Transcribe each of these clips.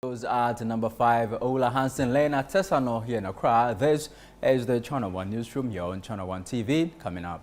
At number 5, Ola Hansen Lane at Tesano here in Accra. This is the Channel 1 Newsroom here on Channel 1 TV. Coming up.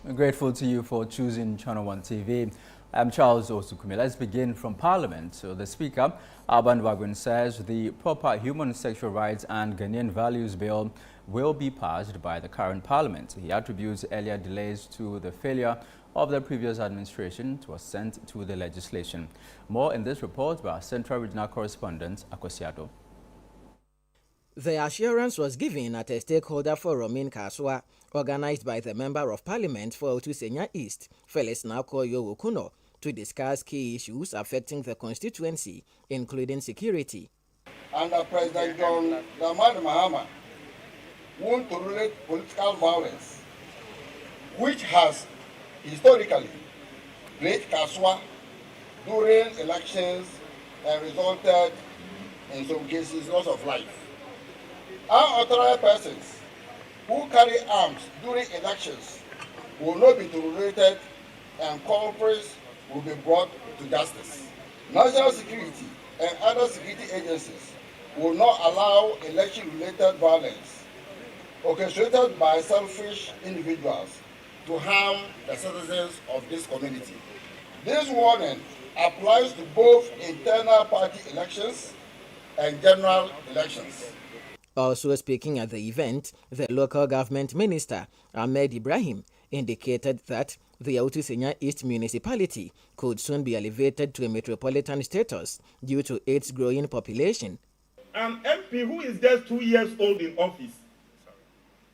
I'm grateful to you for choosing Channel 1 TV. I'm Charles Osukumi. Let's begin from Parliament. So the Speaker, Alban Wagun, says the Proper Human Sexual Rights and Ghanaian Values Bill will be passed by the current Parliament. He attributes earlier delays to the failure of the previous administration to assent to the legislation. More in this report by our Central Regional Correspondent, Akosiado. The assurance was given at a stakeholder forum in Kaswa, organized by the Member of Parliament for Otusenya East, Felix Nakoyo Okuno, to discuss key issues affecting the constituency, including security. Under President John Dramani Mahama, want to relate political violence, which has historically plagued Kaswa during elections and resulted in some cases loss of life. Unauthorized persons who carry arms during elections will not be tolerated and culprits will be brought to justice. National security and other security agencies will not allow election-related violence orchestrated by selfish individuals to harm the citizens of this community. This warning applies to both internal party elections and general elections. Also speaking at the event, the local government minister, Ahmed Ibrahim, indicated that the Otusenya East municipality could soon be elevated to a metropolitan status due to its growing population. An MP who is just 2 years old in office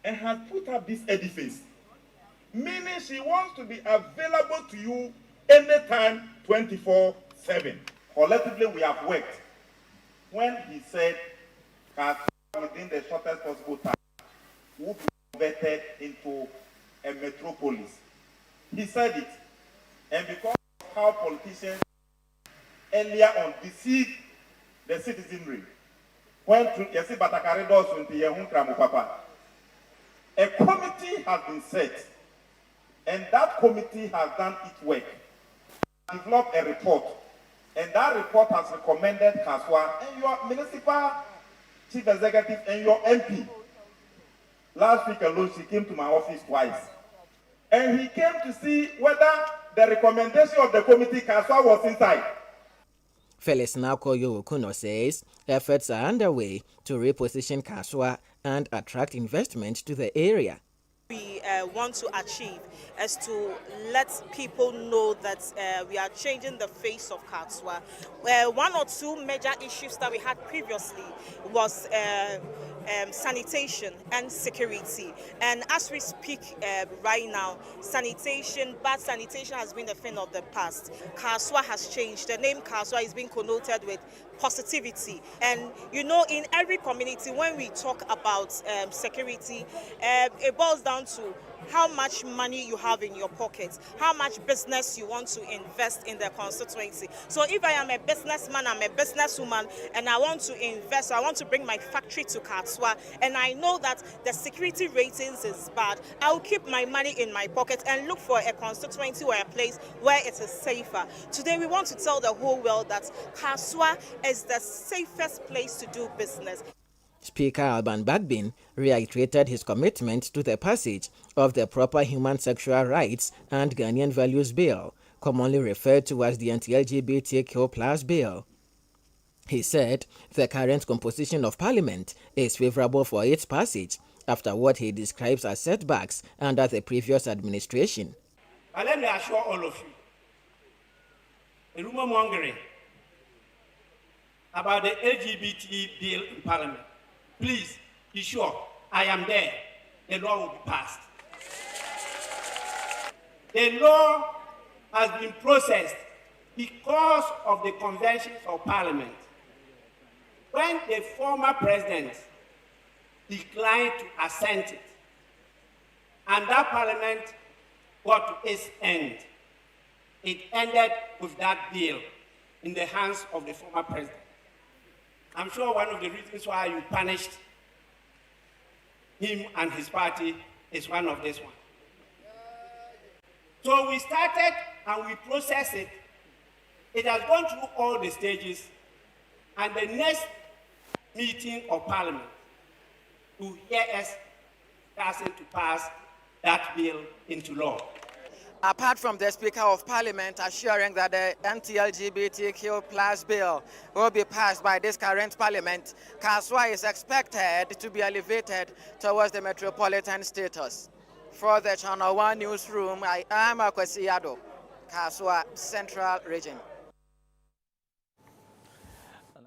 and has put up this edifice, meaning she wants to be available to you anytime, 24/7. Collectively, we have worked. When he said, within the shortest possible time, will be converted into a metropolis. He said it, and because of how politicians earlier on deceived the citizenry, when a committee has been set, and that committee has done its work, developed a report, and that report has recommended Kaswa and your municipal chief executive and your MP. Last week alone, she came to my office twice. And he came to see whether the recommendation of the committee Kaswa was inside. Felix Nakoyo Okuno says efforts are underway to reposition Kaswa and attract investment to the area. We want to achieve is to let people know that we are changing the face of Katswa. One or two major issues that we had previously was sanitation and security. And as we speak right now, bad sanitation has been a thing of the past. Katswa has changed. The name Katswa is being connoted with positivity. And you know, in every community, when we talk about security, it boils down to how much money you have in your pocket, how much business you want to invest in the constituency. So if I am a businessman, I'm a businesswoman, and I want to invest, I want to bring my factory to Katswa, and I know that the security ratings is bad, I will keep my money in my pocket and look for a constituency or a place where it is safer. Today we want to tell the whole world that Katswa is the safest place to do business. Speaker Alban Bagbin reiterated his commitment to the passage of the Proper Human Sexual Rights and Ghanaian Values Bill, commonly referred to as the Anti-LGBTQ+ Bill. He said the current composition of Parliament is favorable for its passage after what he describes as setbacks under the previous administration. And let me assure all of you, the rumor mongering about the LGBT bill in Parliament, please be sure I am there. The law will be passed. The law has been processed because of the conventions of Parliament. When the former president declined to assent it, and that Parliament got to its end, it ended with that bill in the hands of the former president. I'm sure one of the reasons why you punished him and his party is one of this one. So we started and we processed it. It has gone through all the stages, and the next meeting of Parliament to hear us asking to pass that bill into law. Apart from the Speaker of Parliament assuring that the anti-LGBTQ+ bill will be passed by this current Parliament, Katswa is expected to be elevated towards the metropolitan status. For the Channel 1 Newsroom, I am Akwesi Ado, Katswa Central Region.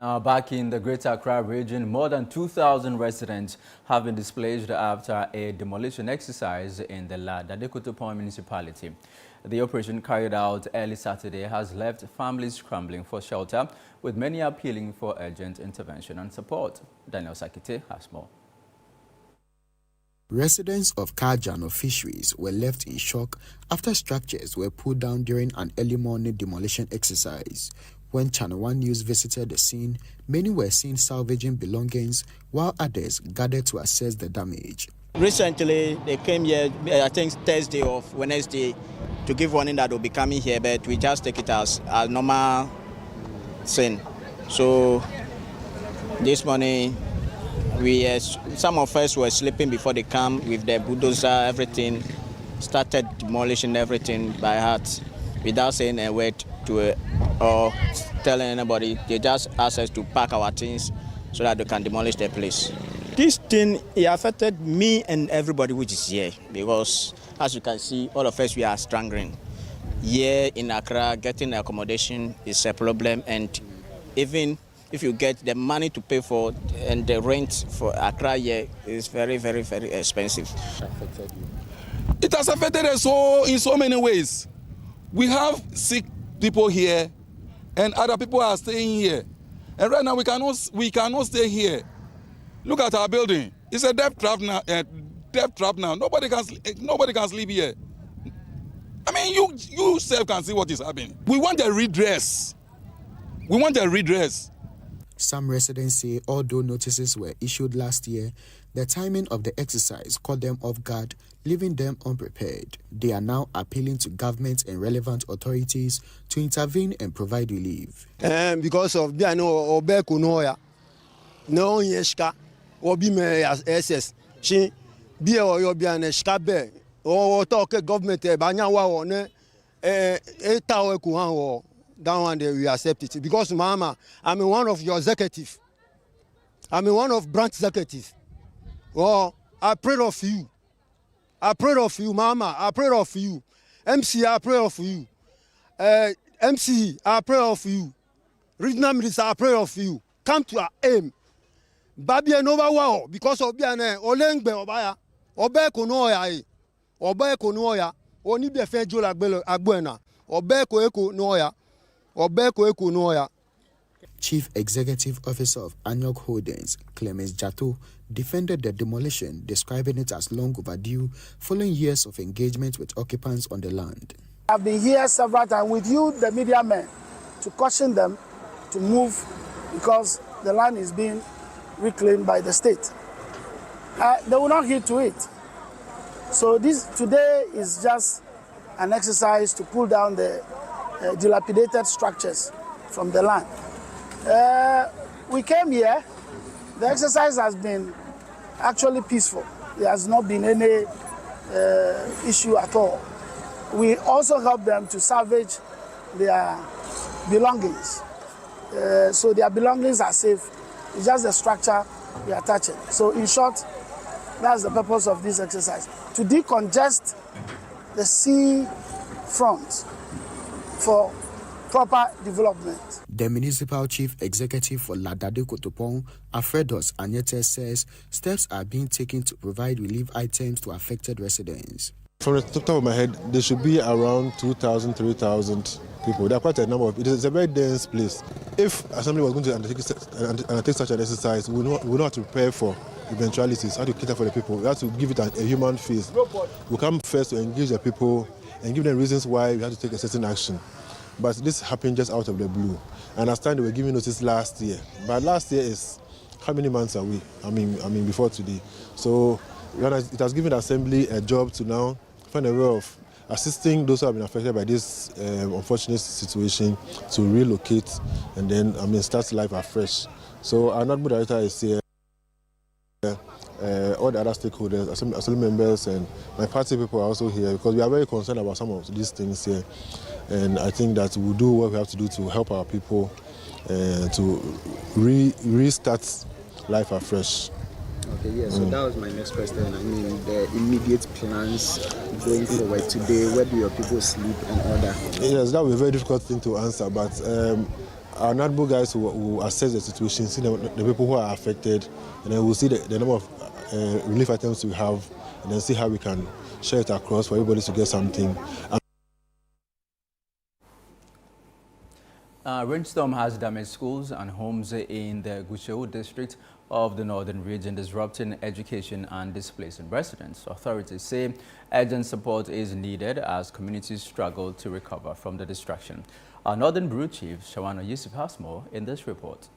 Now, back in the Greater Accra region, more than 2,000 residents have been displaced after a demolition exercise in the Ladadekotopon municipality. The operation carried out early Saturday has left families scrambling for shelter, with many appealing for urgent intervention and support. Daniel Sakite has more. Residents of Kajano Fisheries were left in shock after structures were pulled down during an early morning demolition exercise. When Channel 1 News visited the scene, many were seen salvaging belongings, while others gathered to assess the damage. Recently, they came here, I think Thursday or Wednesday, to give warning that they'll be coming here, but we just take it as a normal thing. So this morning, some of us were sleeping before they come with the bulldozer, everything, started demolishing everything by heart without saying a word to or telling anybody. They just asked us to pack our things so that they can demolish the place. This thing, it affected me and everybody which is here, because as you can see, all of us, we are struggling. Here in Accra, getting accommodation is a problem, and even if you get the money to pay for and the rent for Accra here is very, very, very expensive. It has affected us in so many ways. We have sick people here, and other people are staying here. And right now we cannot stay here. Look at our building. It's a death trap now. Nobody can sleep here. I mean, you self can see what is happening. We want a redress. Some residents say although notices were issued last year, the timing of the exercise caught them off guard, leaving them unprepared. They are now appealing to government and relevant authorities to intervene and provide relief. Because of the Obekunoya, no Yeshka, Obi me as SS, she be a Yobian Shkabe, or talk government, Banyawa, Tawe Kuhan, down one day we accept it. Because Mama, I'm one of your executive. I'm one of branch executive. Oh, I pray of you. I pray of you. Mama, I pray of you. MC, I pray of you. MC, I pray of you. Regional minister, I pray of you. Come to our aim. Babi Nova wow because of Biane, Olengbe Obaya, Obe Konoya, Obe Konoya, Oni be Fejola Agbuena, Obe Koeko Noya, Obe Koeko Noya. Chief Executive Officer of Anyok Holdings, Clemens Jato, defended the demolition, describing it as long overdue following years of engagement with occupants on the land. I've been here several times with you, the media men, to caution them to move because the land is being reclaimed by the state. They will not heed to it. So this today is just an exercise to pull down the dilapidated structures from the land. We came here. The exercise has been actually peaceful. There has not been any issue at all. We also help them to salvage their belongings. So their belongings are safe. It's just the structure we are touching. So in short, that's the purpose of this exercise. To decongest the sea front for proper development. The municipal chief executive for Ladade Kotopong, Alfredos Anyete, says steps are being taken to provide relief items to affected residents. From the top of my head, there should be around 2,000, 3,000 people. There are quite a number of. It is a very dense place. If assembly was going to undertake such an exercise, we know how to prepare for eventualities, how to cater for the people. We have to give it a human face. We come first to engage the people and give them reasons why we have to take a certain action. But this happened just out of the blue. I understand they were giving notice last year. But last year is, how many months are we? I mean before today. So it has given the assembly a job to now find a way of assisting those who have been affected by this unfortunate situation to relocate and then start life afresh. So our Notebook Director is here. All the other stakeholders, assembly members and my party people are also here because we are very concerned about some of these things here. And I think that we'll do what we have to do to help our people to restart life afresh. Okay, yeah, so that was my next question. I mean, the immediate plans going forward today, where do your people sleep and all that? Yes, that will be a very difficult thing to answer, but our NADBO guys will assess the situation, see the people who are affected, and then we'll see the number of relief items we have, and then see how we can share it across for everybody to get something. Rainstorm has damaged schools and homes in the Gushegu district of the northern region, disrupting education and displacing residents. Authorities say urgent support is needed as communities struggle to recover from the destruction. Our Northern Bureau Chief, Shawana Yusuf, has more in this report.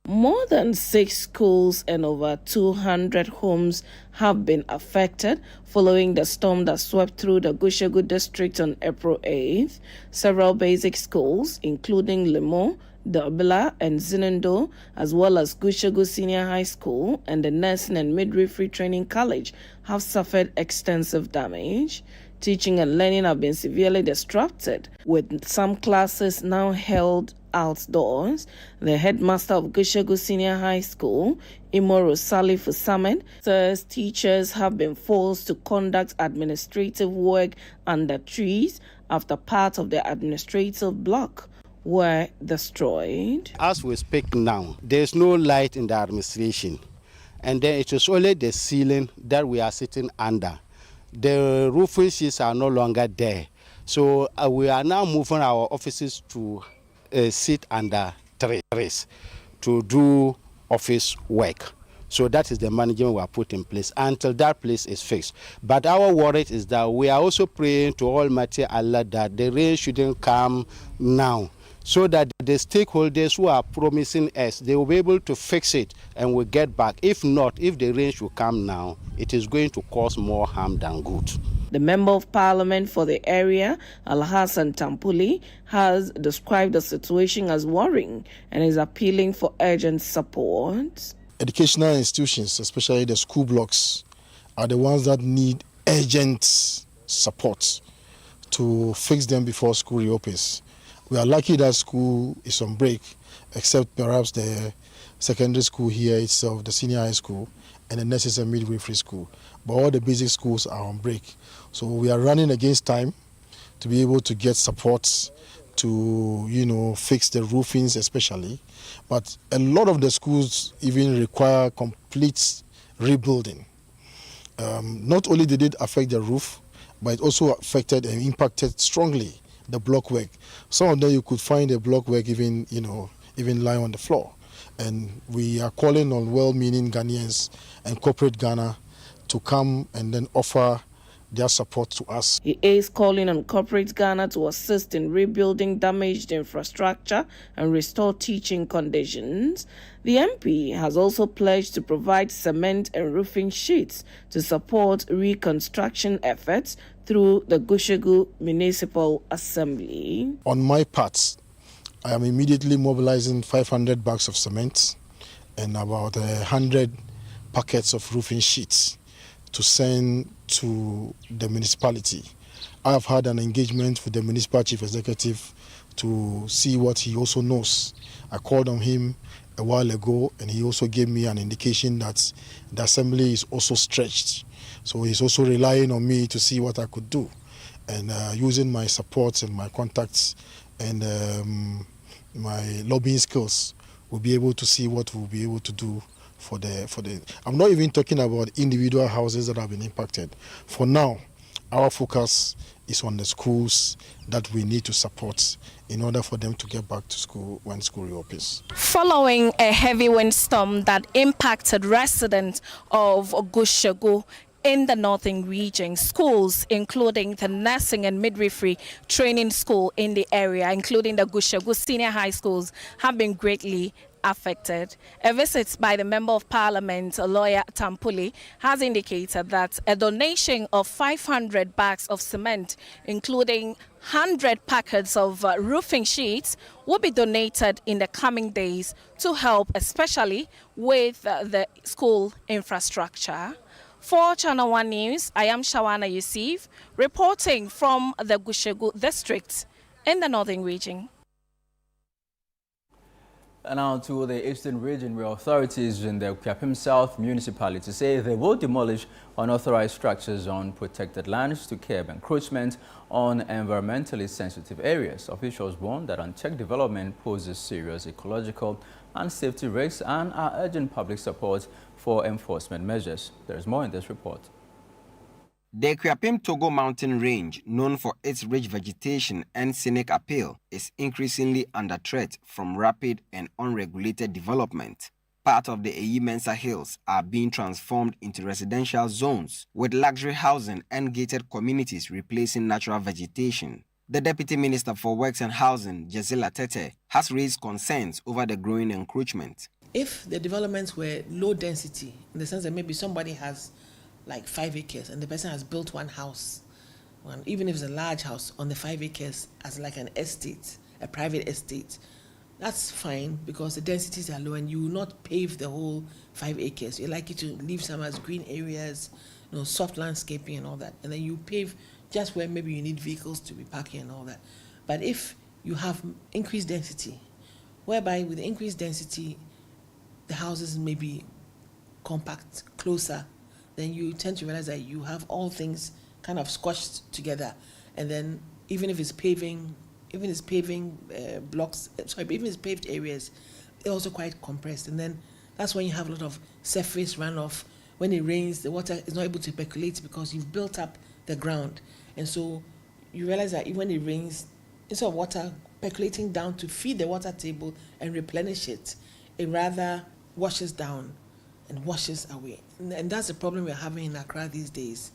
More than 6 schools and over 200 homes have been affected following the storm that swept through the Gushegu district on April 8th. Several basic schools, including Lemo, Dobila and Zinendo, as well as Gushegu Senior High School and the Nursing and Midwifery Training College, have suffered extensive damage. Teaching and learning have been severely disrupted, with some classes now held outdoors. The headmaster of Gushegu Senior High School, Imoro Salif Samed, says teachers have been forced to conduct administrative work under trees after part of the administrative block were destroyed. As we speak now, there's no light in the administration, and then it is only the ceiling that we are sitting under. The roofing sheets are no longer there. So we are now moving our offices to sit under trees to do office work. So that is the management we are put in place until that place is fixed. But our worry is that we are also praying to Almighty Allah that the rain shouldn't come now, so that the stakeholders who are promising us, they will be able to fix it and we'll get back. If not, if the rain should come now, it is going to cause more harm than good. The Member of Parliament for the area, Alhassan Tampuli, has described the situation as worrying and is appealing for urgent support. Educational institutions, especially the school blocks, are the ones that need urgent support to fix them before school reopens. We are lucky that school is on break, except perhaps the secondary school here itself, the senior high school, and the next is a midwifery school. But all the basic schools are on break. So we are running against time to be able to get support to, fix the roofings especially. But a lot of the schools even require complete rebuilding. Not only did it affect the roof, but it also affected and impacted strongly the block work. Some of them you could find the block work even lying on the floor. And we are calling on well-meaning Ghanaians and corporate Ghana to come and then offer their support to us. He is calling on corporate Ghana to assist in rebuilding damaged infrastructure and restore teaching conditions. The MP has also pledged to provide cement and roofing sheets to support reconstruction efforts through the Gushegu Municipal Assembly. On my part, I am immediately mobilizing 500 bags of cement and about 100 packets of roofing sheets to send to the municipality. I have had an engagement with the municipal chief executive to see what he also knows. I called on him a while ago and he also gave me an indication that the assembly is also stretched. So he's also relying on me to see what I could do. And using my support and my contacts and my lobbying skills, we'll be able to see what we'll be able to do for the. I'm not even talking about individual houses that have been impacted. For now, our focus is on the schools that we need to support in order for them to get back to school when school reopens. Following a heavy windstorm that impacted residents of Gushegu in the northern region, schools including the nursing and midwifery training school in the area, including the Gushegu senior high schools, have been greatly affected. A visit by the Member of Parliament, Lawyer Tampuli, has indicated that a donation of 500 bags of cement, including 100 packets of roofing sheets, will be donated in the coming days to help, especially with the school infrastructure. For Channel 1 News, I am Shawana Yusuf, reporting from the Gushegu district in the northern region. And now to the eastern region, where authorities in the Kwapim South municipality say they will demolish unauthorized structures on protected lands to curb encroachment on environmentally sensitive areas. Officials warn that unchecked development poses serious ecological and safety risks and are urging public support for enforcement measures. There is more in this report. The Kwapim Togo mountain range, known for its rich vegetation and scenic appeal, is increasingly under threat from rapid and unregulated development. Part of the Eyi-Mensa Hills are being transformed into residential zones, with luxury housing and gated communities replacing natural vegetation. The Deputy Minister for Works and Housing, Jesila Tete, has raised concerns over the growing encroachment. If the developments were low density, in the sense that maybe somebody has like 5 acres and the person has built one house, even if it's a large house on the 5 acres as like an estate, a private estate, that's fine because the densities are low and you will not pave the whole 5 acres. You like it to leave some as green areas, soft landscaping and all that, and then you pave just where maybe you need vehicles to be parking and all that. But if you have increased density, whereby with increased density the houses may be compact, closer, then you tend to realize that you have all things kind of squashed together, and then even if it's paving, even if it's paved areas, they're also quite compressed, and then that's when you have a lot of surface runoff. When it rains, the water is not able to percolate because you've built up the ground, and so you realize that when it rains, instead of water percolating down to feed the water table and replenish it, it rather washes down and washes away. And that's the problem we're having in Accra these days.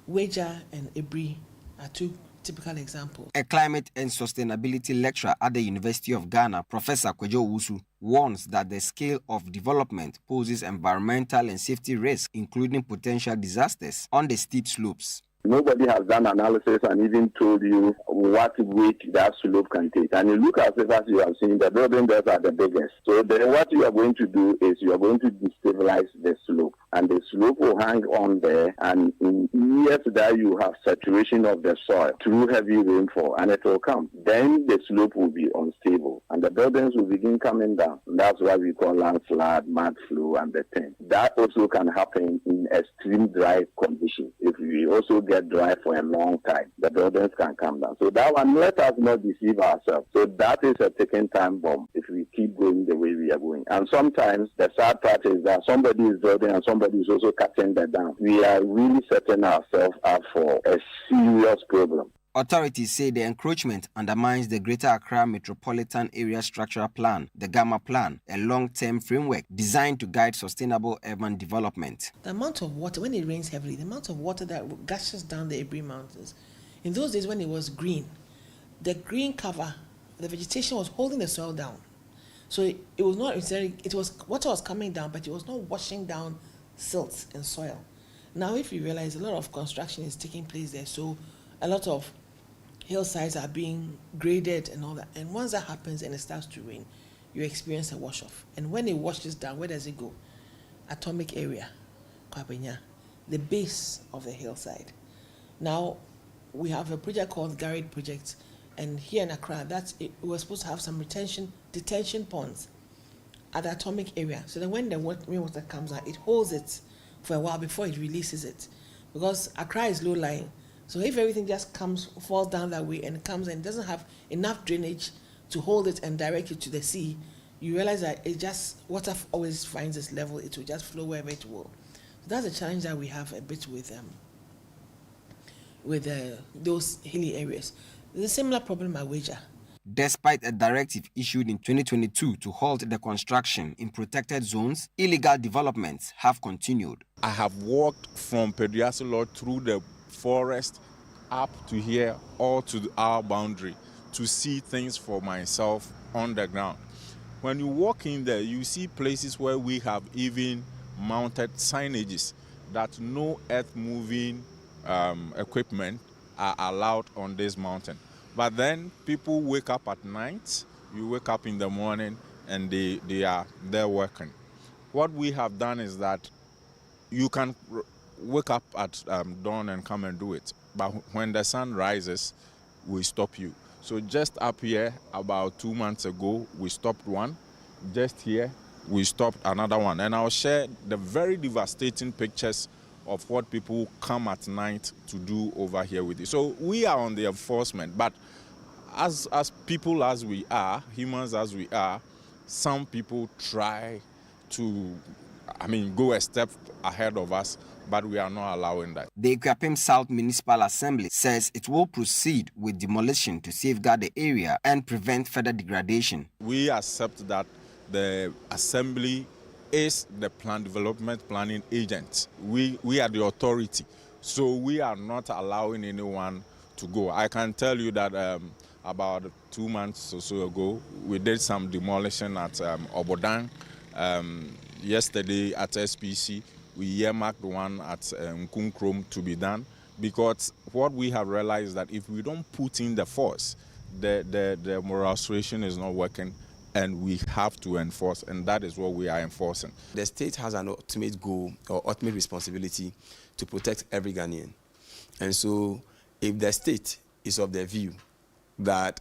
Weja and Ebri are two typical examples. A climate and sustainability lecturer at the University of Ghana, Professor Kwejo Wusu, warns that the scale of development poses environmental and safety risks, including potential disasters on the steep slopes. Nobody has done analysis and even told you what weight that slope can take. And you look at it, as you have seen, the buildings are the biggest. So then what you are going to do is you are going to destabilize the slope. And the slope will hang on there. And in years that you have saturation of the soil through heavy rainfall, and it will come. Then the slope will be unstable. And the buildings will begin coming down. And that's why we call landslide, mud flow. to understand. That also can happen in extreme dry conditions. If we also get dry for a long time, the buildings can come down. So that one, let us not deceive ourselves. So that is a ticking time bomb if we keep going the way we are going. And sometimes the sad part is that somebody is building and somebody is also cutting that down. We are really setting ourselves up for a serious problem. Authorities say the encroachment undermines the Greater Accra Metropolitan Area Structural Plan, the Gamma Plan, a long-term framework designed to guide sustainable urban development. The amount of water, when it rains heavily, the amount of water that gushes down the Ebri Mountains, in those days when it was green, the green cover, the vegetation was holding the soil down. So it was not necessarily, water was coming down, but it was not washing down silt and soil. Now, if you realize a lot of construction is taking place there, so a lot of hillsides are being graded and all that. And once that happens and it starts to rain, you experience a wash-off. And when it washes down, where does it go? Atomic area, Kwabenya, the base of the hillside. Now, we have a project called Garrett Project, and here in Accra, we're supposed to have some detention ponds at the atomic area. So that when the rainwater comes out, it holds it for a while before it releases it. Because Accra is low-lying. So if everything just falls down that way and it comes and doesn't have enough drainage to hold it and direct it to the sea, you realize that water always finds its level. It will just flow wherever it will. So that's a challenge that we have a bit with those hilly areas. There's a similar problem at Weja. Despite a directive issued in 2022 to halt the construction in protected zones, illegal developments have continued. I have walked from Pediasolor through the forest up to here, all to our boundary, to see things for myself on the ground. When you walk in there, you see places where we have even mounted signages that no earth-moving equipment are allowed on this mountain. But then people wake up at night, you wake up in the morning, and they are there working. What we have done is that you can wake up at dawn and come and do it. But when the sun rises, we stop you. So just up here, about 2 months ago, we stopped one. Just here, we stopped another one. And I'll share the very devastating pictures of what people come at night to do over here with you. So we are on the enforcement, but as people as we are, humans as we are, some people try to, go a step ahead of us, but we are not allowing that. The Ekuapem South Municipal Assembly says it will proceed with demolition to safeguard the area and prevent further degradation. We accept that the Assembly is the plan development planning agent. We are the authority, so we are not allowing anyone to go. I can tell you that about 2 months or so ago, we did some demolition at Obodang. Yesterday at SPC, we earmarked one at Nkunkrom to be done, because what we have realized is that if we don't put in the force, the restoration is not working, and we have to enforce, and that is what we are enforcing. The state has an ultimate goal or ultimate responsibility to protect every Ghanaian. And so if the state is of the view that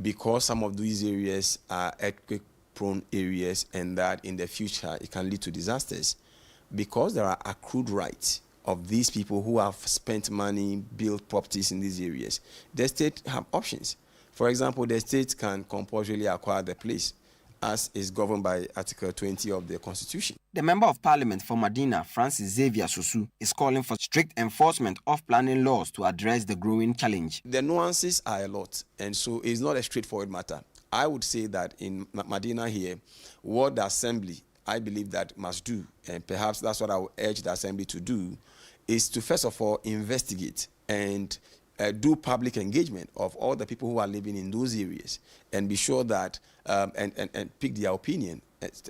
because some of these areas are earthquake-prone areas and that in the future it can lead to disasters, because there are accrued rights of these people who have spent money, built properties in these areas, the state have options. For example, the state can compulsorily acquire the place, as is governed by Article 20 of the Constitution. The Member of Parliament for Madina, Francis Xavier Susu, is calling for strict enforcement of planning laws to address the growing challenge. The nuances are a lot, and so it's not a straightforward matter. I would say that in Madina here, what the Assembly, I believe that must do, and perhaps that's what I would urge the Assembly to do, is to first of all investigate and do public engagement of all the people who are living in those areas, and be sure that and pick their opinion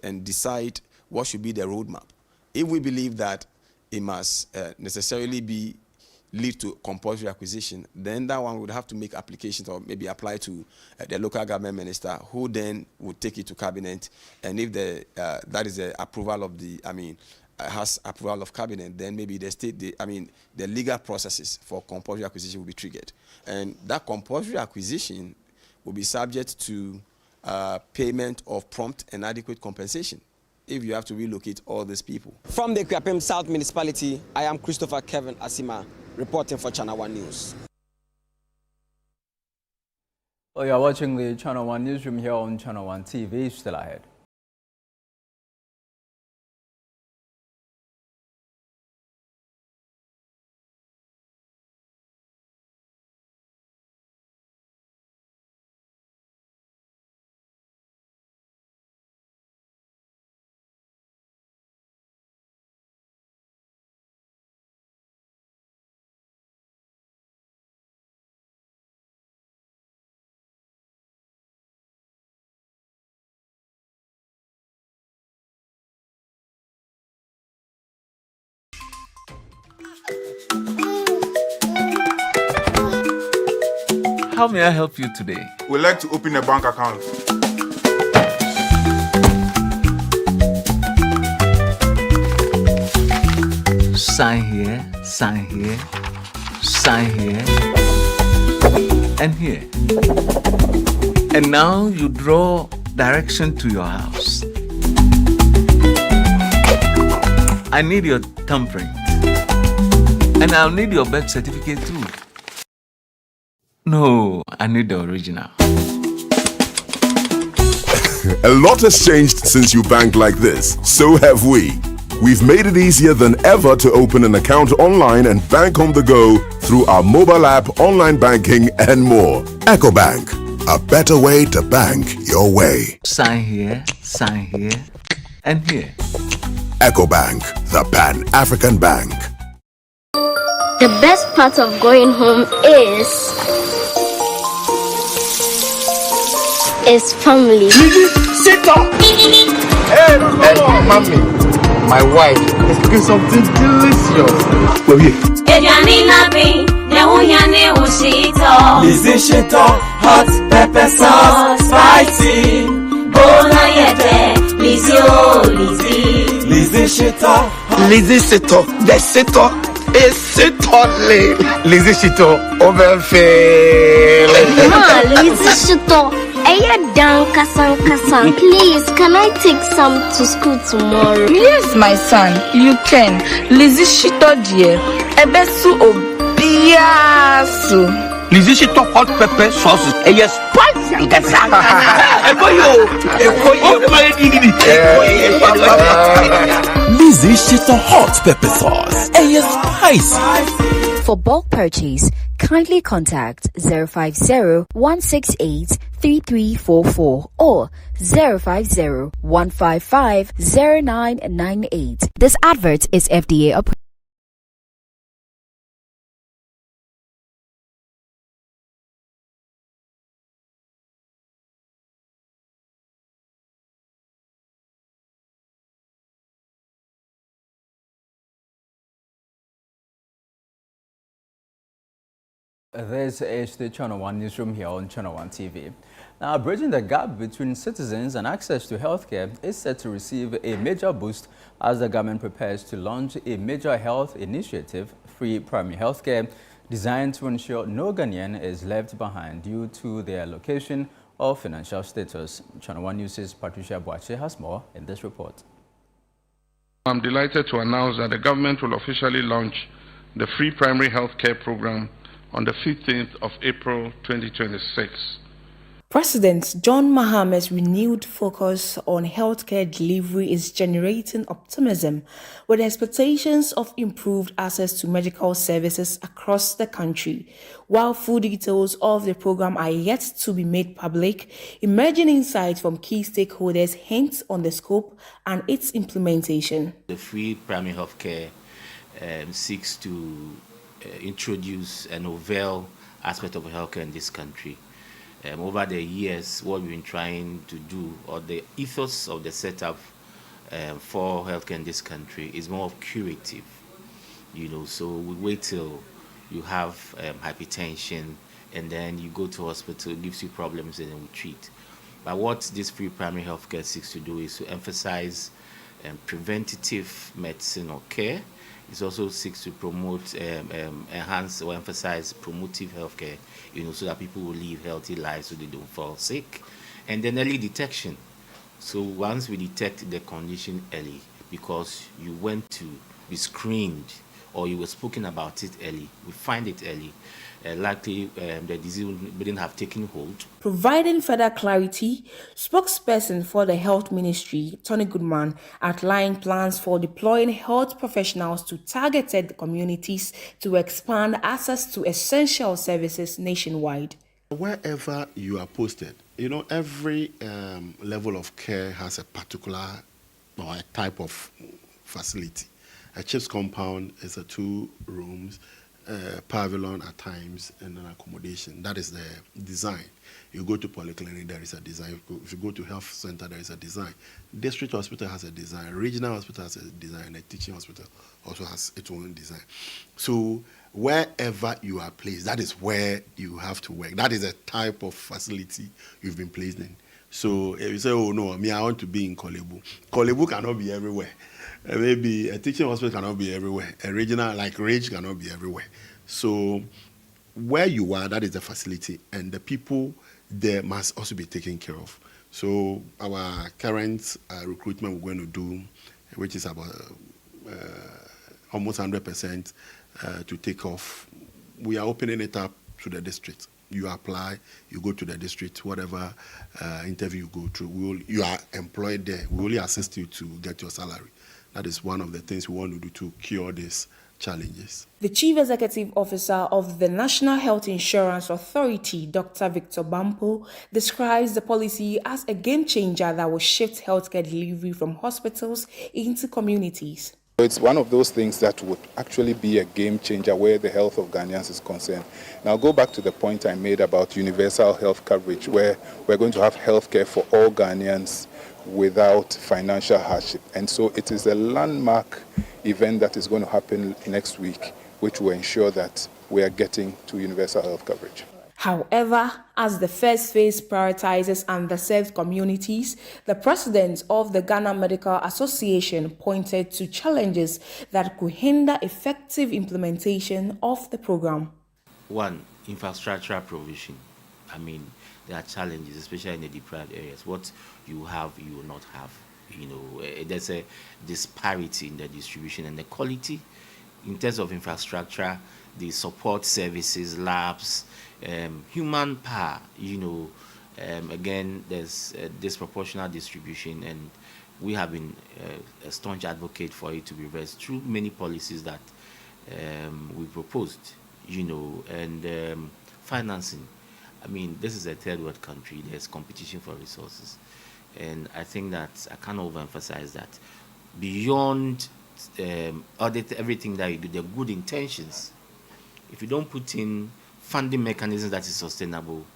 and decide what should be the roadmap. If we believe that it must necessarily lead to compulsory acquisition, then that one would have to make applications or maybe apply to the local government minister, who then would take it to cabinet. And if that is the approval of has approval of cabinet, then maybe the legal processes for compulsory acquisition will be triggered. And that compulsory acquisition will be subject to payment of prompt and adequate compensation. if you have to relocate all these people. From the Kwapem South Municipality, I am Christopher Kevin Asima, reporting for Channel 1 News. Well, you're watching the Channel 1 Newsroom here on Channel 1 TV. Still ahead. How may I help you today? We'd like to open a bank account. Sign here, sign here, sign here, and here. And now you draw direction to your house. I need your thumbprint. And I'll need your birth certificate too. No, I need the original. A lot has changed since you bank like this. So have we. We've made it easier than ever to open an account online and bank on the go through our mobile app, online banking, and more. EcoBank, a better way to bank your way. Sign here, and here. EcoBank, the Pan-African Bank. The best part of going home is family. Sit up! Hey, mommy, my wife is cooking something delicious. Go here. Lizzy hot pepper sauce, spicy. Bona yete, Lizzy oh Lizzy. Lizzy The Sito is Sitole. Lizzy Shito over fail. Lizzy Shito. Please, can I take some to school tomorrow? Yes, my son, you can. Lizzy Shito dear. Ebesu obiasu. Lizzy Shito hot pepper sauce is spicy and Lizzy Shito hot pepper sauce. Spicy. For bulk purchase, kindly contact 050-168-3344 or 050-155-0998. This advert is FDA approved. This is the Channel 1 Newsroom here on Channel 1 TV. Now, bridging the gap between citizens and access to healthcare is set to receive a major boost as the government prepares to launch a major health initiative, Free Primary Healthcare, designed to ensure no Ghanaian is left behind due to their location or financial status. Channel 1 News' Patricia Boache has more in this report. I'm delighted to announce that the government will officially launch the Free Primary Healthcare Program on the 15th of April 2026. President John Mahama's renewed focus on healthcare delivery is generating optimism, with expectations of improved access to medical services across the country. While full details of the program are yet to be made public, emerging insights from key stakeholders hint on the scope and its implementation. The Free Primary Healthcare seeks to introduce a novel aspect of healthcare in this country. Over the years, what we've been trying to do, or the ethos of the setup for healthcare in this country, is more of curative. So we wait till you have hypertension, and then you go to hospital, it gives you problems, and then we treat. But what this free primary healthcare seeks to do is to emphasize preventative medicine or care. It also seeks to promote, enhance or emphasize promotive healthcare, so that people will live healthy lives so they don't fall sick. And then early detection, So once we detect the condition early, because you went to be screened or you were spoken about it early, we find it early, likely the disease wouldn't have taken hold. Providing further clarity, spokesperson for the Health Ministry, Tony Goodman, outlined plans for deploying health professionals to targeted communities to expand access to essential services nationwide. Wherever you are posted, every level of care has a particular or a type of facility. A CHIPS compound is a 2 rooms, pavilion at times, and an accommodation. That is the design. You go to polyclinic, there is a design. If you go to health center, there is a design. District hospital has a design. Regional hospital has a design. A teaching hospital also has its own design. So wherever you are placed, that is where you have to work. That is a type of facility you've been placed in. So if you say, oh no, I want to be in Kolebu. Kolebu cannot be everywhere. Maybe a teaching hospital cannot be everywhere. A regional, like Rage, cannot be everywhere. So where you are, that is the facility, and the people there must also be taken care of. So our current recruitment we're going to do, which is about almost 100% to take off, we are opening it up to the district. You apply, you go to the district, whatever interview you go through, you are employed there. We only assist you to get your salary. That is one of the things we want to do to cure these challenges. The Chief Executive Officer of the National Health Insurance Authority, Dr. Victor Bampo, describes the policy as a game changer that will shift healthcare delivery from hospitals into communities. It's one of those things that would actually be a game changer where the health of Ghanaians is concerned. Now, I'll go back to the point I made about universal health coverage, where we're going to have healthcare for all Ghanaians without financial hardship. And so it is a landmark event that is going to happen next week, which will ensure that we are getting to universal health coverage. However, as the first phase prioritizes underserved communities, the president of the Ghana Medical Association pointed to challenges that could hinder effective implementation of the program. One, infrastructure provision. There are challenges, especially in the deprived areas. What you have, you will not have. There's a disparity in the distribution and the quality. In terms of infrastructure, the support services, labs, human power, again, there's a disproportionate distribution, and we have been a staunch advocate for it to be reversed through many policies that we proposed, and financing. This is a third world country. There's competition for resources. And I think that I can't overemphasize that. Beyond everything that you do, the good intentions, if you don't put in funding mechanisms that is sustainable,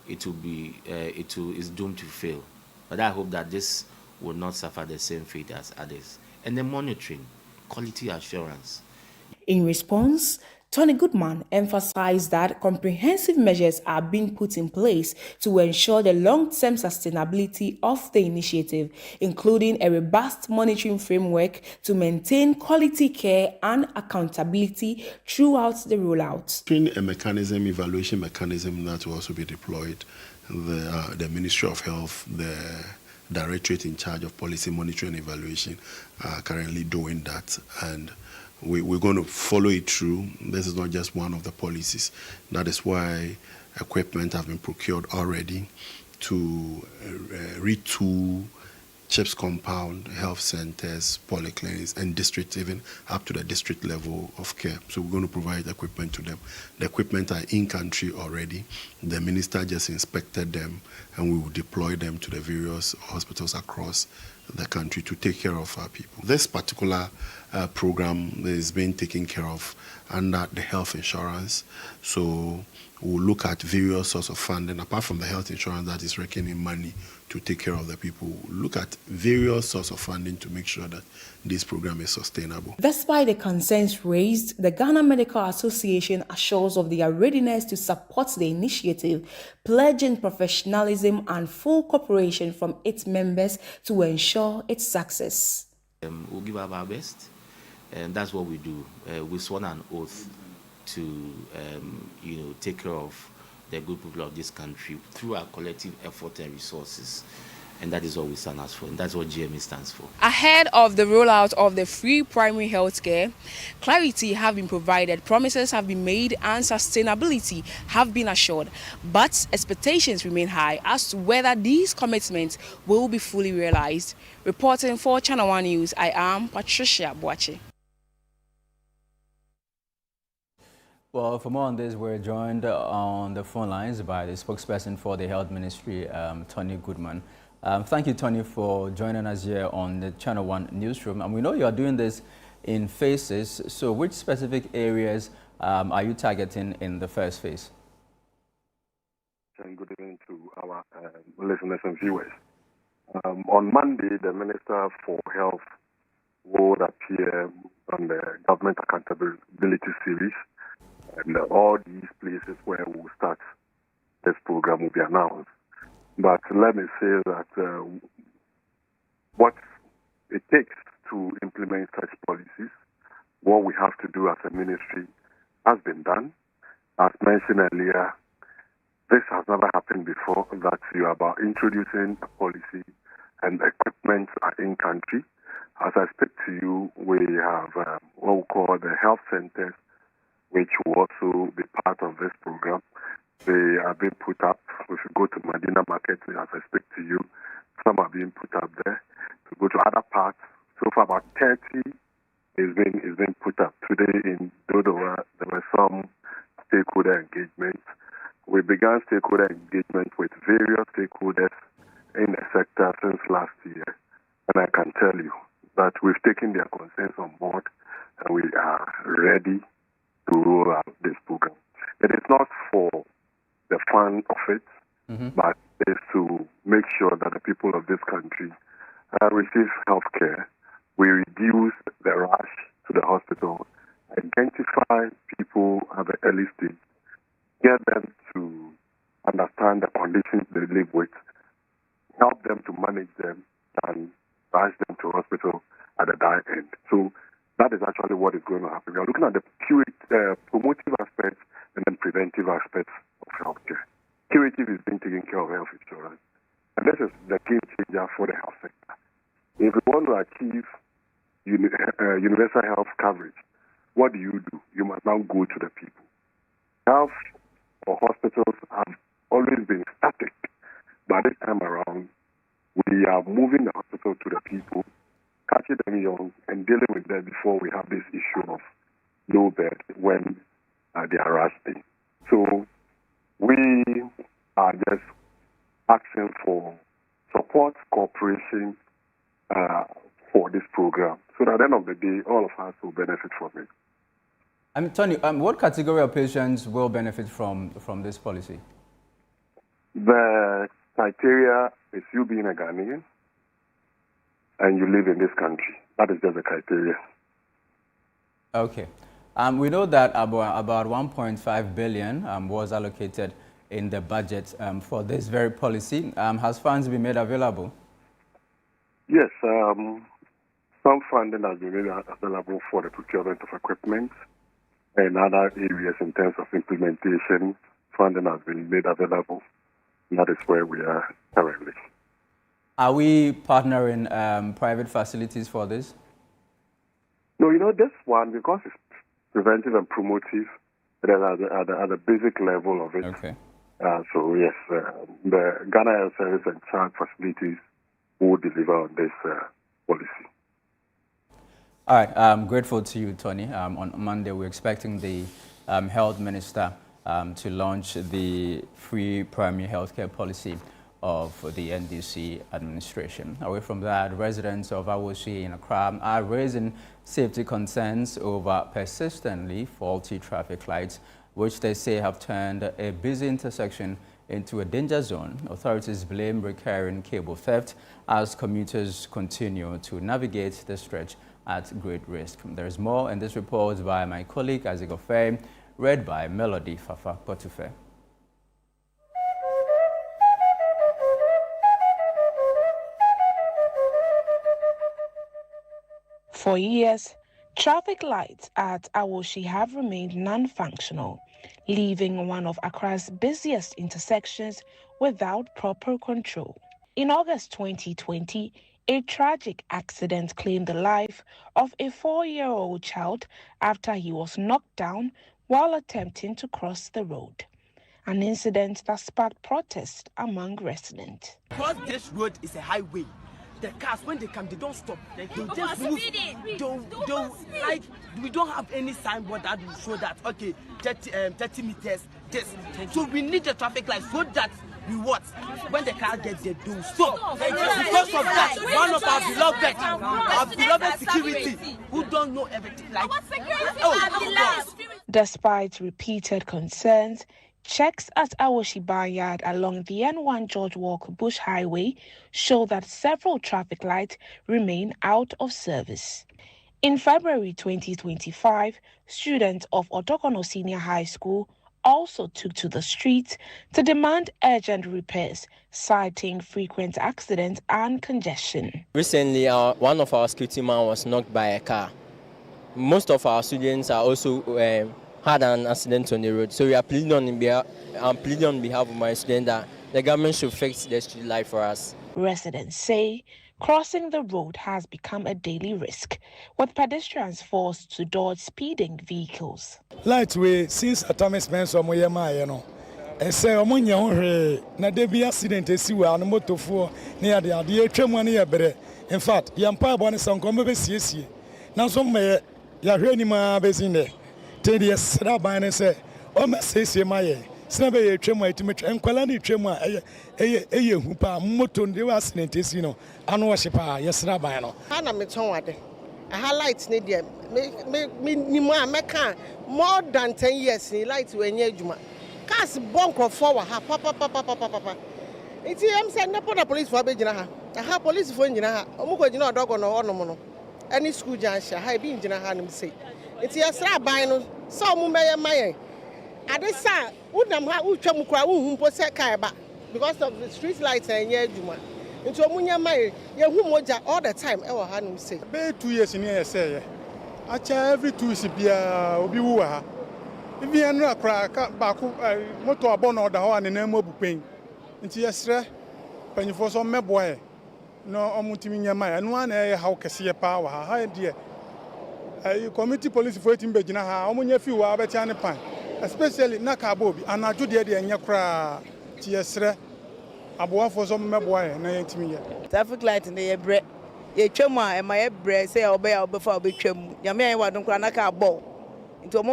it's doomed to fail. But I hope that this will not suffer the same fate as others. And the monitoring, quality assurance. In response, Tony Goodman emphasized that comprehensive measures are being put in place to ensure the long-term sustainability of the initiative, including a robust monitoring framework to maintain quality care and accountability throughout the rollout. A evaluation mechanism that will also be deployed. The Ministry of Health, the Directorate in charge of policy monitoring and evaluation are currently doing that, and we're going to follow it through. This is not just one of the policies. That is why equipment have been procured already to retool CHIPS compound, health centers, polyclinics, and districts, even up to the district level of care. So we're going to provide equipment to them. The equipment are in country already. The minister just inspected them, and we will deploy them to the various hospitals across the country to take care of our people. This particular program is being taken care of under the health insurance. So we'll look at various sources of funding, apart from the health insurance that is reckoning money to take care of the people. We'll look at various sources of funding to make sure that this program is sustainable. Despite the concerns raised, the Ghana Medical Association assures of their readiness to support the initiative, pledging professionalism and full cooperation from its members to ensure its success. We'll give up our best, and that's what we do. We sworn an oath to take care of the good people of this country through our collective effort and resources. And that is what we stand out for, and that's what GME stands for. Ahead of the rollout of the free primary health care, clarity have been provided, promises have been made, and sustainability have been assured. But expectations remain high as to whether these commitments will be fully realized. Reporting for Channel 1 News, I am Patricia Boache. Well, for more on this, we're joined on the phone lines by the spokesperson for the Health Ministry, Tony Goodman. Thank you, Tony, for joining us here on the Channel 1 Newsroom. And we know you are doing this in phases. So which specific areas are you targeting in the first phase? And good evening to our listeners and viewers. On Monday, the Minister for Health will appear on the Government Accountability Series. And all these places where we'll start this program will be announced. But let me say that what it takes to implement such policies, what we have to do as a ministry has been done. As mentioned earlier, this has never happened before, that you are about introducing a policy and equipment in country. As I speak to you, we have what we call the health centers, which will also be part of this program. They are being put up. If you go to Medina Market, as I speak to you, some are being put up there. If you go to other parts, so far about 30 is being put up. Today in Dodowa, there were some stakeholder engagements. We began stakeholder engagement with various stakeholders in the sector since last year. And I can tell you that we've taken their concerns on board and we are ready to roll out this program. It is not for the fun of it, but it's to make sure that the people of this country receive health care. We reduce the rush to the hospital, identify people at the early stage, get them to understand the conditions they live with, help them to manage them, and rush them to hospital at the dire end. So that is actually what is going to happen. We are looking at the promotive aspects and then preventive aspects of healthcare. Curative is being taken care of health insurance. And this is the game changer for the health sector. If we want to achieve universal health coverage, what do? You must now go to the people. Health or hospitals have always been static. But this time around, we are moving the hospital to the people, catching them young and dealing with them before we have this issue of no bed when they are rushed in. So we are just asking for support, cooperation for this program, so that at the end of the day, all of us will benefit from it. Tony, what category of patients will benefit from this policy? The criteria is you being a Ghanaian and you live in this country. That is just the criteria. Okay. We know that about 1.5 billion was allocated in the budget for this very policy. Has funds been made available? Yes, some funding has been made available for the procurement of equipment and other areas in terms of implementation. Funding has been made available. And that is where we are currently. Are we partnering private facilities for this? No, this one, because it's preventive and promotive, it is at the basic level of it. Okay. So yes, the Ghana Health Service and Child Facilities will deliver on this policy. All right, I'm grateful to you, Tony. On Monday, we're expecting the Health Minister to launch the free primary healthcare policy of the NDC administration. Away from that, residents of Awoshi in Accra are raising safety concerns over persistently faulty traffic lights, which they say have turned a busy intersection into a danger zone. Authorities blame recurring cable theft as commuters continue to navigate the stretch at great risk. There is more in this report by my colleague Isaac Ofei, read by Melody Fafa Potufe. For years, traffic lights at Awoshi have remained non-functional, leaving one of Accra's busiest intersections without proper control. In August 2020, a tragic accident claimed the life of a 4-year-old child after he was knocked down while attempting to cross the road. An incident that sparked protest among residents. Because this road is a highway, the cars, when they come, they don't stop. They just move. Like, we don't have any signboard that will show that, okay, 30 meters, this. So we need the traffic light so that we what? When the car gets there, they will stop. Because of that, one of our beloved security, who don't know everything, like, Despite repeated concerns, checks at Awoshiba Yard along the N1 George Walker Bush Highway show that several traffic lights remain out of service. In February 2025, students of Otokono Senior High School also took to the streets to demand urgent repairs, citing frequent accidents and congestion. Recently, one of our security men was knocked by a car. Most of our students are also had an accident on the road, so we are pleading on behalf of my students that the government should fix the street light for us. Residents say crossing the road has become a daily risk, with pedestrians forced to dodge speeding vehicles. Light way since atomic spends on my and say omunya na debi accident esi we an motofo near the idea twemani ebere. In fact, yampa bone sankom be siesie. Na so me ya hwani ma bezine. Tedi esra ban say o me siesie maye. Sina be ye twemu atimetwa enkwala ni twemu eye hu pa moto ndi we accident esi no anu wo hyepa yesra ban no. Ha na meton wade. A light ne dia me ni mo ameka more than 10 years ni light we nya adwuma. Cars bonk for ha papa. Iti am say na police for be gina ha. Ha police for gina ha. Omo ko gina odogo no onom no. Any school jansha ha bi gina ha no say. Iti yesra ban no so omo meye mayen. Adesa unam ha utwam kra unhu po se kai ba because of the street lights enya adwuma. Nti omunya mayen ye hu moja all the time e wo ha no say. Be 2 years ni e say. Acha every 2 years bia obi wu ha. If you are crack back, motor abono da ho ane na mabu pen. Nti yesre panyifo so meboe no omutimi nyama anu ana e haw kese pa wa ha de community police for etim be gina ha omunya fi wa abetia ne pan especially na ka bobi anadwo de enya kra ti yesre aboafo so meboe na yentimi ye traffic light ne ye bre ye twam a e ma ye bre say obe ya obefa obetwam nyame ye wadon kra na ka bo. The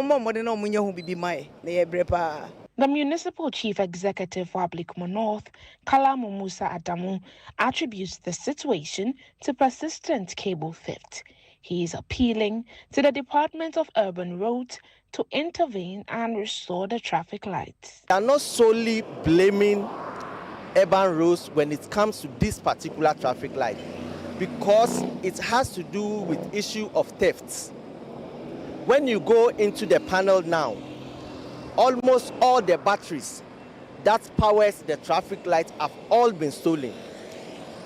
Municipal Chief Executive for Ablikmo North, Kalamu Musa Adamu, attributes the situation to persistent cable theft. He is appealing to the Department of Urban Roads to intervene and restore the traffic lights. We are not solely blaming urban roads when it comes to this particular traffic light, because it has to do with issue of thefts. When you go into the panel now, almost all the batteries that powers the traffic lights have all been stolen.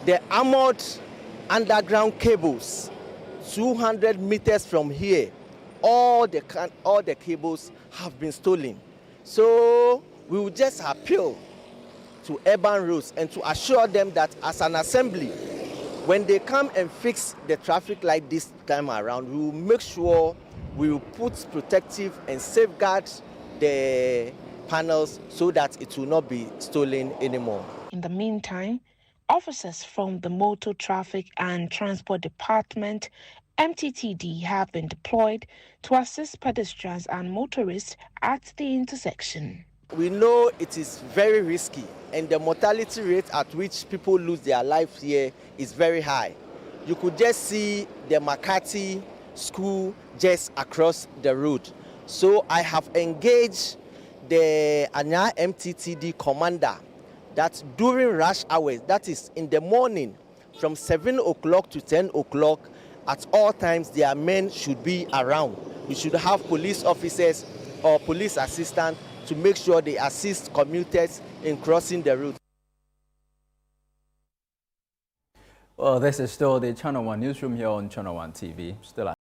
The armored underground cables, 200 meters from here, all the cables have been stolen. So we will just appeal to urban roads and to assure them that as an assembly, when they come and fix the traffic light this time around, we will make sure we will put protective and safeguard the panels so that it will not be stolen anymore. In the meantime, officers from the Motor Traffic and Transport Department, MTTD, have been deployed to assist pedestrians and motorists at the intersection. We know it is very risky and the mortality rate at which people lose their lives here is very high. You could just see the Makati school just across the road. So I have engaged the Anya MTTD commander that during rush hours, that is in the morning from 7 o'clock to 10 o'clock, at all times their men should be around. We should have police officers or police assistants to make sure they assist commuters in crossing the road. Well, this is still the Channel 1 newsroom here on Channel 1 TV. Still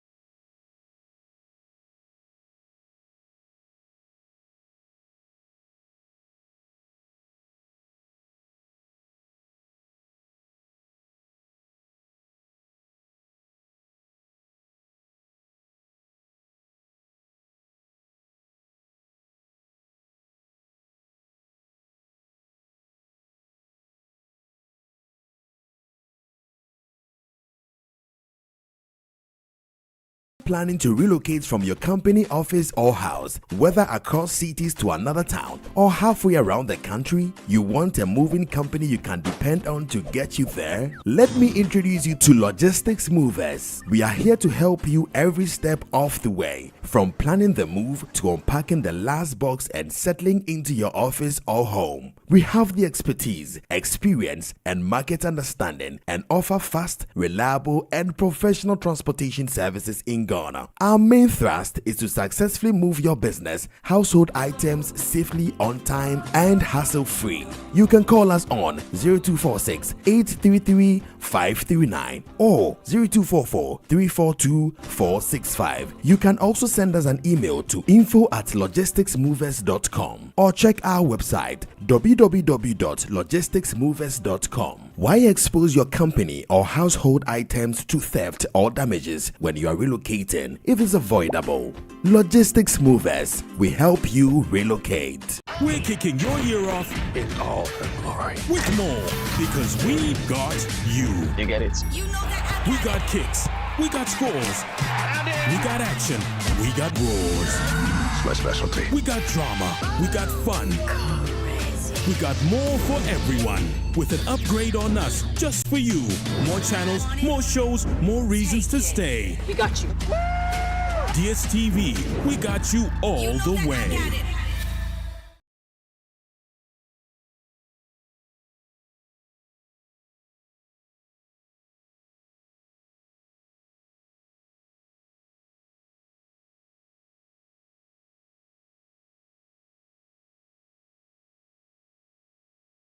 planning to relocate from your company, office, or house, whether across cities to another town or halfway around the country? You want a moving company you can depend on to get you there? Let me introduce you to Logistics Movers. We are here to help you every step of the way, from planning the move to unpacking the last box and settling into your office or home. We have the expertise, experience, and market understanding and offer fast, reliable, and professional transportation services in Ghana. Our main thrust is to successfully move your business, household items safely, on time, and hassle-free. You can call us on 0246 833 539 or 0244 342 465. You can also send us an email to info@logisticsmovers.com or check our website www.logisticsmovers.com. Why expose your company or household items to theft or damages when you are relocating if it's avoidable? Logistics Movers, we help you relocate. We're kicking your year off in all her glory with more, because we got you. You get it? We got kicks, we got scores, we got action, we got roars. It's my specialty. We got drama, we got fun. We got more for everyone, with an upgrade on us just for you. More channels, more shows, more reasons to stay. We got you. DSTV, we got you all the way.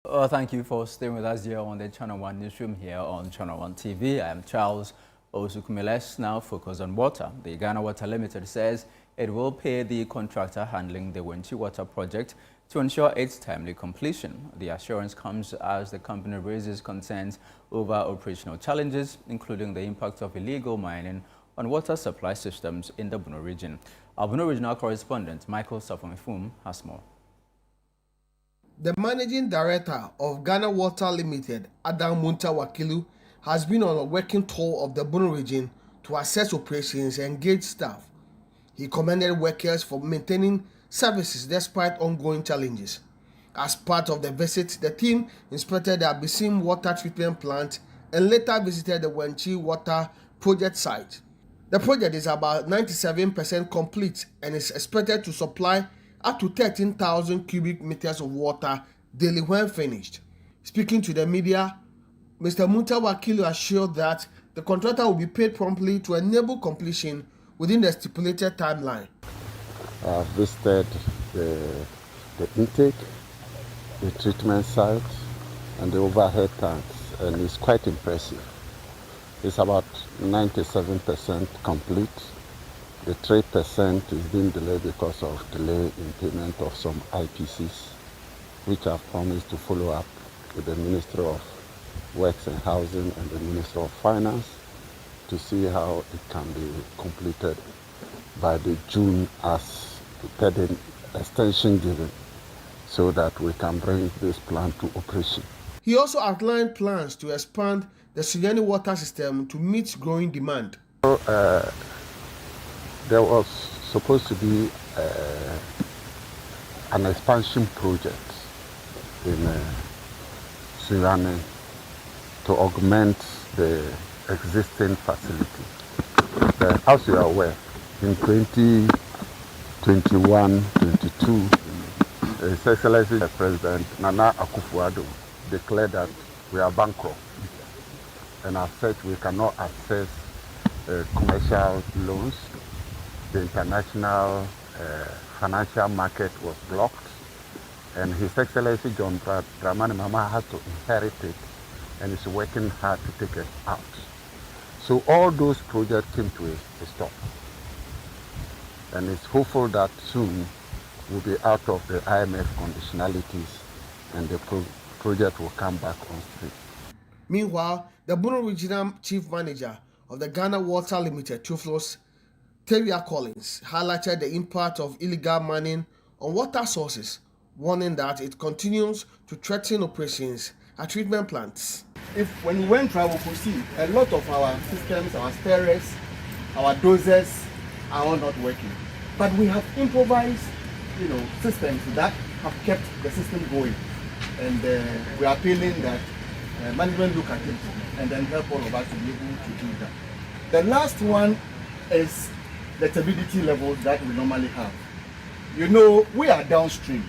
Well, thank you for staying with us here on the Channel 1 Newsroom here on Channel 1 TV. I am Charles Osukume. Let's now focus on water. The Ghana Water Limited says it will pay the contractor handling the Wenchi Water project to ensure its timely completion. The assurance comes as the company raises concerns over operational challenges, including the impact of illegal mining on water supply systems in the Bono region. Our Bono regional correspondent, Michael Safomifum, has more. The managing director of Ghana Water Limited, Adam Munta Wakilu, has been on a working tour of the Bono region to assess operations and engage staff. He commended workers for maintaining services despite ongoing challenges. As part of the visit, the team inspected the Abisim water treatment plant and later visited the Wenchi Water project site. The project is about 97% complete and is expected to supply up to 13,000 cubic meters of water daily when finished. Speaking to the media, Mr. Munta Wakilu assured that the contractor will be paid promptly to enable completion within the stipulated timeline. I've visited the intake, the treatment site, and the overhead tanks, and it's quite impressive. It's about 97% complete. The 3% is being delayed because of delay in payment of some IPCs, which I've promised to follow up with the Ministry of Works and Housing and the Ministry of Finance to see how it can be completed by the June as the extension given, so that we can bring this plant to operation. He also outlined plans to expand the Sunyani water system to meet growing demand. There was supposed to be an expansion project in Sunyani to augment the existing facility. As you are aware, in 2021-22, His Excellency the President Nana Akufo-Addo declared that we are bankrupt, and as such we cannot access commercial loans. The international financial market was blocked, and His Excellency John Dramani Mahama has to inherit it, and is working hard to take it out. So all those projects came to a stop, and it's hopeful that soon we'll be out of the IMF conditionalities and the project will come back on street. Meanwhile, the Bono Regional Chief Manager of the Ghana Water Limited, Theophilus Teria Collins, highlighted the impact of illegal mining on water sources, warning that it continues to threaten operations at treatment plants. When we went travel, we could see a lot of our systems, our stirrers, our dozers are all not working. But we have improvised, systems that have kept the system going. And we are appealing that management look at it and then help all of us to be able to do that. The last one is the turbidity levels that we normally have. We are downstream.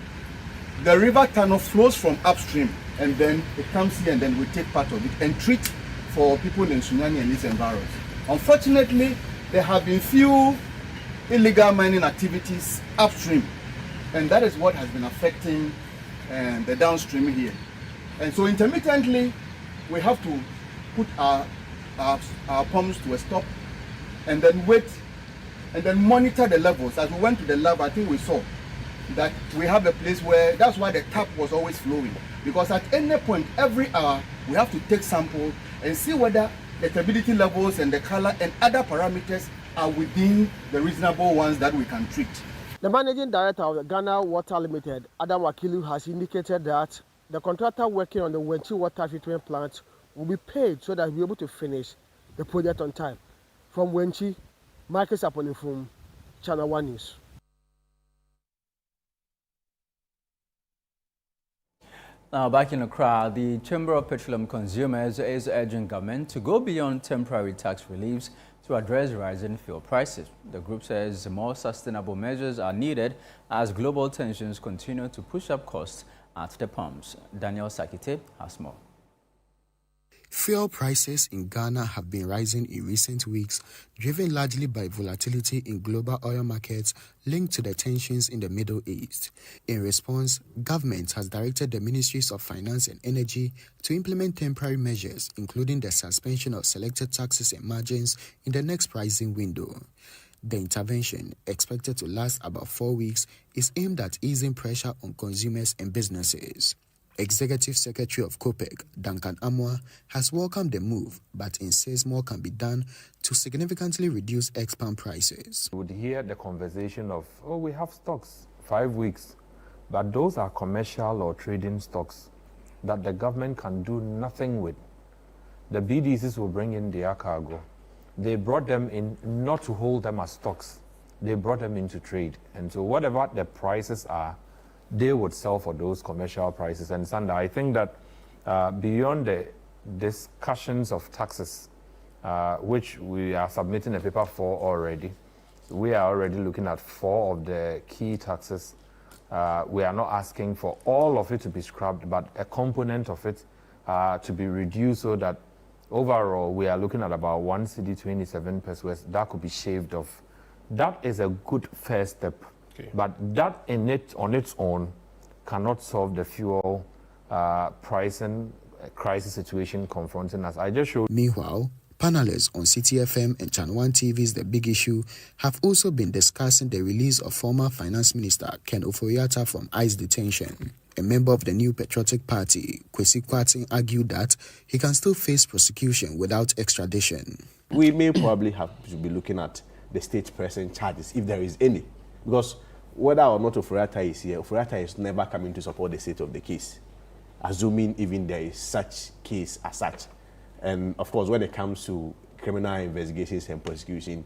The river tunnel flows from upstream and then it comes here and then we take part of it and treat for people in Sunyani and its environs. Unfortunately, there have been few illegal mining activities upstream, and that is what has been affecting the downstream here. And so intermittently, we have to put our pumps to a stop and then wait and then monitor the levels. As we went to the lab, I think we saw that we have a place where, that's why the tap was always flowing. Because at any point, every hour, we have to take samples and see whether the turbidity levels and the color and other parameters are within the reasonable ones that we can treat. The managing director of the Ghana Water Limited, Adam Wakilu, has indicated that the contractor working on the Wenchi water treatment plant will be paid so that we'll be able to finish the project on time. From Wenchi, Marcus Aponifum, Channel 1 News. Now, back in Accra, the Chamber of Petroleum Consumers is urging government to go beyond temporary tax reliefs to address rising fuel prices. The group says more sustainable measures are needed as global tensions continue to push up costs at the pumps. Daniel Sakite has more. Fuel prices in Ghana have been rising in recent weeks, driven largely by volatility in global oil markets linked to the tensions in the Middle East. In response, government has directed the Ministries of Finance and Energy to implement temporary measures, including the suspension of selected taxes and margins in the next pricing window. The intervention, expected to last about 4 weeks, is aimed at easing pressure on consumers and businesses. Executive Secretary of COPEC, Duncan Amwa, has welcomed the move, but insists more can be done to significantly reduce ex-pump prices. We would hear the conversation of, we have stocks, 5 weeks, but those are commercial or trading stocks that the government can do nothing with. The BDCs will bring in their cargo. They brought them in not to hold them as stocks. They brought them into trade. And so whatever the prices are, they would sell for those commercial prices. And Sanda, I think that beyond the discussions of taxes, which we are submitting a paper for already, we are already looking at 4 of the key taxes. We are not asking for all of it to be scrapped, but a component of it to be reduced so that overall we are looking at about 1 cedi 27 pesos that could be shaved off. That is a good first step. Okay. But that on its own cannot solve the fuel pricing crisis situation confronting us. I just showed. Meanwhile, panelists on CTFM and Channel 1 TV's The Big Issue have also been discussing the release of former Finance Minister Ken Ofori-Atta from ICE detention. A member of the New Patriotic Party, Kwesi Kwarteng, argued that he can still face prosecution without extradition. We may probably have to be looking at the state pressing charges, if there is any. Because whether or not Ofori-Atta is here, Ofori-Atta is never coming to support the state of the case, assuming even there is such case as such. And of course, when it comes to criminal investigations and prosecution,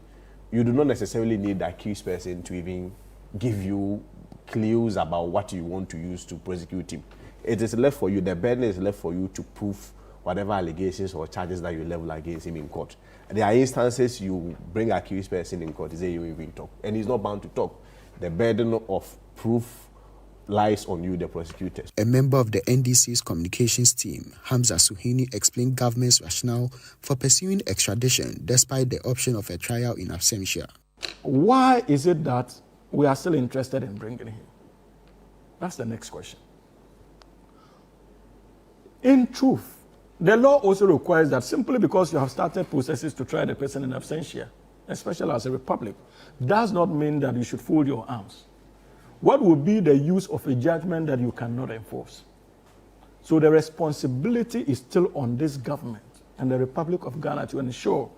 you do not necessarily need the accused person to even give you clues about what you want to use to prosecute him. It is left for you, the burden is left for you to prove whatever allegations or charges that you level against him in court. And there are instances you bring accused person in court, he say you even talk, and he's not bound to talk. The burden of proof lies on you, the prosecutors. A member of the NDC's communications team, Hamza Suhini, explained government's rationale for pursuing extradition despite the option of a trial in absentia. Why is it that we are still interested in bringing him? That's the next question. In truth, the law also requires that simply because you have started processes to try the person in absentia, especially as a republic, does not mean that you should fold your arms. What would be the use of a judgment that you cannot enforce? So the responsibility is still on this government and the Republic of Ghana to ensure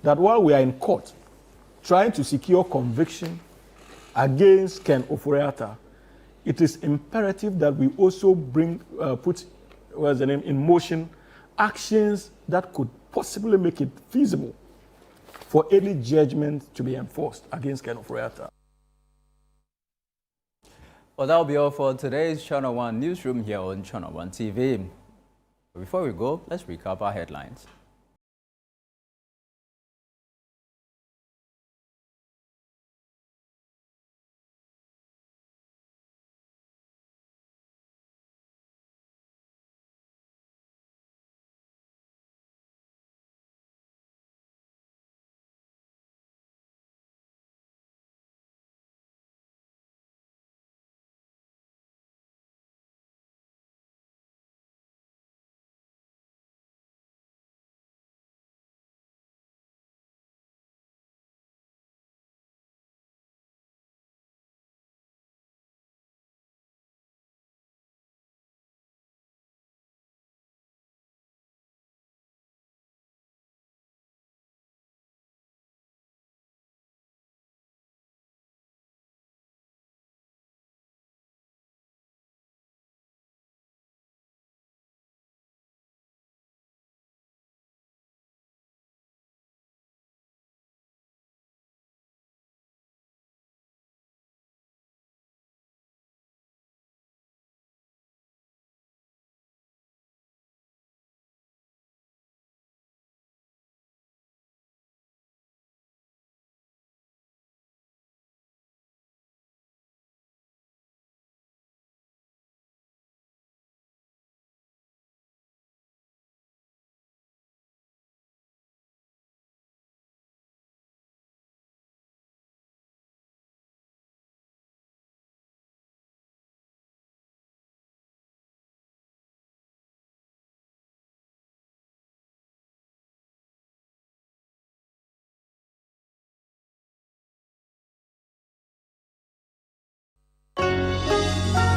that while we are in court trying to secure conviction against Ken Ofori-Atta, it is imperative that we also put in motion actions that could possibly make it feasible for any judgment to be enforced against Ken Ofori-Atta. Well, that'll be all for today's Channel 1 Newsroom here on Channel 1 TV. Before we go, let's recap our headlines.